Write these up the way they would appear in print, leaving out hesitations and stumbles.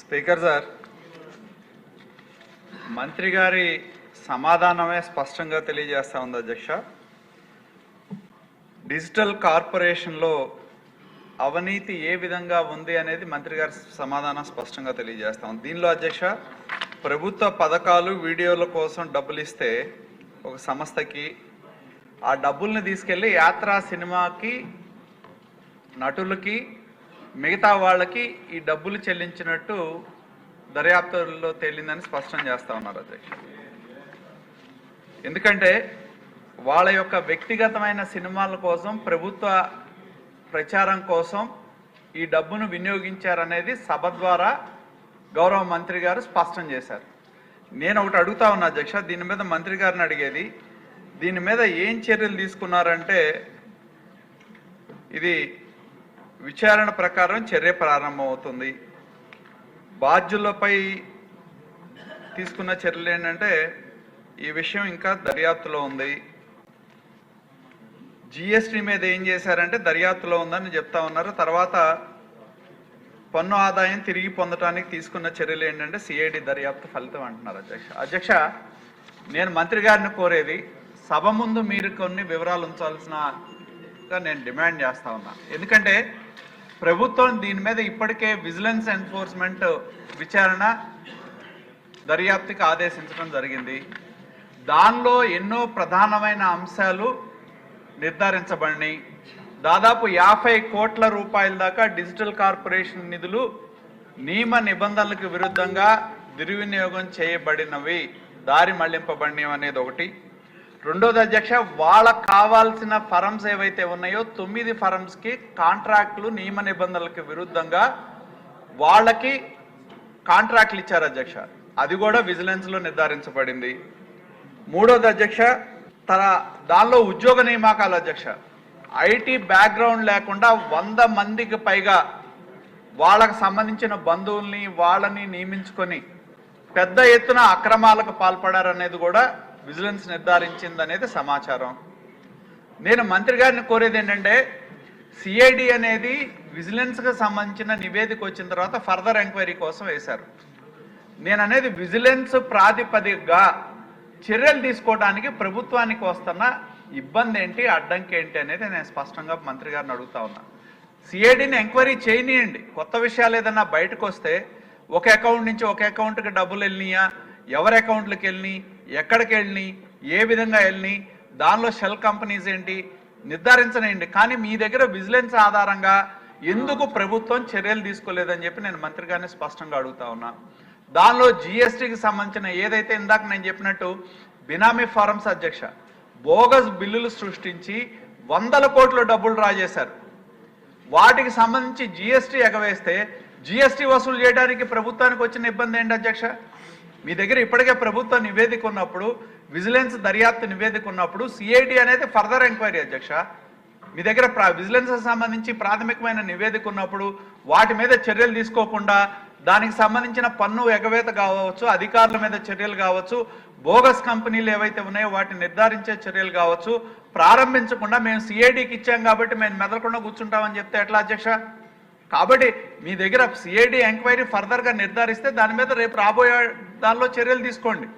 Speaker sir, మంత్రి గారి సమాధానమే స్పష్టంగా తెలియజేస్తా ఉంది అధ్యక్ష. డిజిటల్ కార్పొరేషన్లో అవినీతి ఏ విధంగా ఉంది అనేది మంత్రి గారి సమాధానం స్పష్టంగా తెలియజేస్తా ఉంది. దీనిలో అధ్యక్ష, ప్రభుత్వ పథకాలు వీడియోల కోసం డబ్బులు ఇస్తే ఒక సంస్థకి ఆ డబ్బుల్ని తీసుకెళ్ళి యాత్రా సినిమాకి నటులకి మిగతా వాళ్ళకి ఈ డబ్బులు చెల్లించినట్టు దర్యాప్తులో తేలిందని స్పష్టం చేస్తా ఉన్నారు అధ్యక్ష. ఎందుకంటే వాళ్ళ యొక్క వ్యక్తిగతమైన సినిమాల కోసం, ప్రభుత్వ ప్రచారం కోసం ఈ డబ్బును వినియోగించారనేది సభ ద్వారా గౌరవ మంత్రి గారు స్పష్టం చేశారు. నేను ఒకటి అడుగుతా ఉన్నా అధ్యక్ష, దీని మీద మంత్రి గారిని అడిగేది, దీని మీద ఏం చర్యలు తీసుకున్నారంటే, ఇది విచారణ ప్రకారం చర్య ప్రారంభమవుతుంది. బాధ్యులపై తీసుకున్న చర్యలు ఏంటంటే, ఈ విషయం ఇంకా దర్యాప్తులో ఉంది. జిఎస్టీ మీద ఏం చేశారంటే దర్యాప్తులో ఉందని చెప్తా ఉన్నారు. తర్వాత పన్ను ఆదాయం తిరిగి పొందడానికి తీసుకున్న చర్యలు ఏంటంటే సిఐడి దర్యాప్తు ఫలితం అంటున్నారు అధ్యక్ష. నేను మంత్రి గారిని కోరేది, సభ ముందు మీరు కొన్ని వివరాలు ఉంచాల్సినగా నేను డిమాండ్ చేస్తా ఉన్నా. ఎందుకంటే ప్రభుత్వం దీని మీద ఇప్పటికే విజిలెన్స్ ఎన్ఫోర్స్మెంట్ విచారణ దర్యాప్తుకి ఆదేశించడం జరిగింది. దానిలో ఎన్నో ప్రధానమైన అంశాలు నిర్ధారించబడినాయి. దాదాపు 50 కోట్ల రూపాయల దాకా డిజిటల్ కార్పొరేషన్ నిధులు నియమ నిబంధనలకు విరుద్ధంగా దుర్వినియోగం చేయబడినవి, దారి మళ్లింపబడినవి అనేది ఒకటి. రెండోది అధ్యక్ష, వాళ్ళకు కావాల్సిన ఫరమ్స్ ఏవైతే ఉన్నాయో 9 ఫరమ్స్కి కాంట్రాక్టులు నియమ నిబంధనలకు విరుద్ధంగా వాళ్ళకి కాంట్రాక్టులు ఇచ్చారు అధ్యక్ష. అది కూడా విజిలెన్స్లో నిర్ధారించబడింది. మూడోది అధ్యక్ష, దానిలో ఉద్యోగ నియామకాలు అధ్యక్ష, ఐటీ బ్యాక్గ్రౌండ్ లేకుండా 100 మందికి పైగా వాళ్ళకు సంబంధించిన బంధువుల్ని వాళ్ళని నియమించుకొని పెద్ద ఎత్తున అక్రమాలకు పాల్పడారనేది కూడా విజిలెన్స్ నిర్ధారించిందనేది సమాచారం. నేను మంత్రి గారిని కోరేది ఏంటంటే, సిఐడి అనేది విజిలెన్స్కి సంబంధించిన నివేదిక వచ్చిన తర్వాత ఫర్దర్ ఎంక్వైరీ కోసం వేశారు. నేను అనేది విజిలెన్స్ ప్రాతిపదికగా చర్యలు తీసుకోవడానికి ప్రభుత్వానికి వస్తున్న ఇబ్బంది ఏంటి, అడ్డంకి ఏంటి అనేది నేను స్పష్టంగా మంత్రి గారిని అడుగుతా ఉన్నా. సిఐడిని ఎంక్వైరీ చేయనియండి. కొత్త విషయాలు ఏదన్నా బయటకు వస్తే ఒక అకౌంట్ నుంచి ఒక అకౌంట్కి డబ్బులు వెళ్ళినాయా, ఎవరి అకౌంట్లకు వెళ్ళినాయి, ఎక్కడికి వెళ్ళినాయి, ఏ విధంగా వెళ్ళినాయి, దానిలో షెల్ కంపెనీస్ ఏంటి నిర్ధారించనండి. కానీ మీ దగ్గర విజిలెన్స్ ఆధారంగా ఎందుకు ప్రభుత్వం చర్యలు తీసుకోలేదని చెప్పి నేను మంత్రి గారిని స్పష్టంగా అడుగుతా ఉన్నా. దానిలో జిఎస్టీకి సంబంధించిన ఏదైతే ఇందాక నేను చెప్పినట్టు బినామీ ఫారమ్స్ అధ్యక్ష, బోగస్ బిల్లులు సృష్టించి 100 కోట్ల డబ్బులు డ్రా చేశారు. వాటికి సంబంధించి జిఎస్టీ ఎగవేస్తే జిఎస్టీ వసూలు చేయడానికి ప్రభుత్వానికి వచ్చిన ఇబ్బంది ఏంటి అధ్యక్ష? మీ దగ్గర ఇప్పటికే ప్రభుత్వ నివేదిక ఉన్నప్పుడు, విజిలెన్స్ దర్యాప్తు నివేదిక ఉన్నప్పుడు సిఐడి అనేది ఫర్దర్ ఎంక్వైరీ అధ్యక్ష. మీ దగ్గర విజిలెన్స్ సంబంధించి ప్రాథమికమైన నివేదిక ఉన్నప్పుడు వాటి మీద చర్యలు తీసుకోకుండా దానికి సంబంధించిన పన్ను ఎగవేత కావచ్చు, అధికారుల మీద చర్యలు కావచ్చు, బోగస్ కంపెనీలు ఏవైతే ఉన్నాయో వాటిని నిర్ధారించే చర్యలు కావచ్చు ప్రారంభించకుండా మేము సిఐడికి ఇచ్చాం కాబట్టి మేము మెదలకుండా కూర్చుంటామని చెప్తే ఎట్లా అధ్యక్ష? కాబట్టి మీ దగ్గర సిఐడి ఎంక్వైరీ ఫర్దర్గా నిర్ధారిస్తే దాని మీద రేపు రాబోయే దానిలో చర్యలు తీసుకోండి.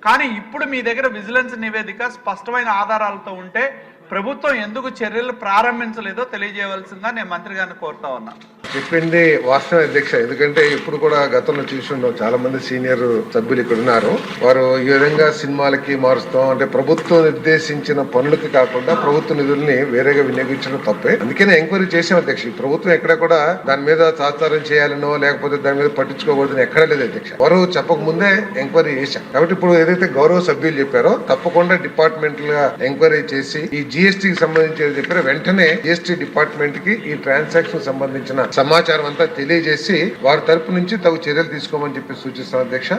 కానీ ఇప్పుడు మీ దగ్గర విజిలెన్స్ నివేదిక స్పష్టమైన ఆధారాలతో ఉంటే ప్రభుత్వం ఎందుకు చర్యలు ప్రారంభించలేదో తెలియజేయవలసిందిగా నేను మంత్రి గారిని కోరుతా ఉన్నా. చెప్పింది వాస్తవ అధ్యక్ష. ఎందుకంటే ఇప్పుడు కూడా గతంలో చూసిండో చాలా మంది సీనియర్ సభ్యులు ఇక్కడ ఉన్నారు. వారు ఈ విధంగా సినిమాలకి మారుస్తాం అంటే ప్రభుత్వం నిర్దేశించిన పనులకి కాకుండా ప్రభుత్వ నిధుల్ని వేరేగా వినియోగించడం తప్పే. అందుకనే ఎంక్వైరీ చేసాం అధ్యక్ష. ఈ ప్రభుత్వం ఎక్కడ కూడా దాని మీద తాత్సారం చేయాలనో లేకపోతే దాని మీద పట్టించుకోకూడదని ఎక్కడ లేదు అధ్యక్ష. వారు చెప్పక ముందే ఎంక్వైరీ చేశాం. కాబట్టి ఇప్పుడు ఏదైతే గౌరవ సభ్యులు చెప్పారో తప్పకుండా డిపార్ట్మెంట్ గా ఎంక్వైరీ చేసి ఈ జిఎస్టీకి సంబంధించి చెప్పారో వెంటనే జిఎస్టీ డిపార్ట్మెంట్ కి ఈ ట్రాన్సాక్షన్ సంబంధించిన సమాచారం అంతా తెలియజేసి వారి తరపు నుంచి తగు చర్యలు తీసుకోమని చెప్పి సూచిస్తాం అధ్యక్ష.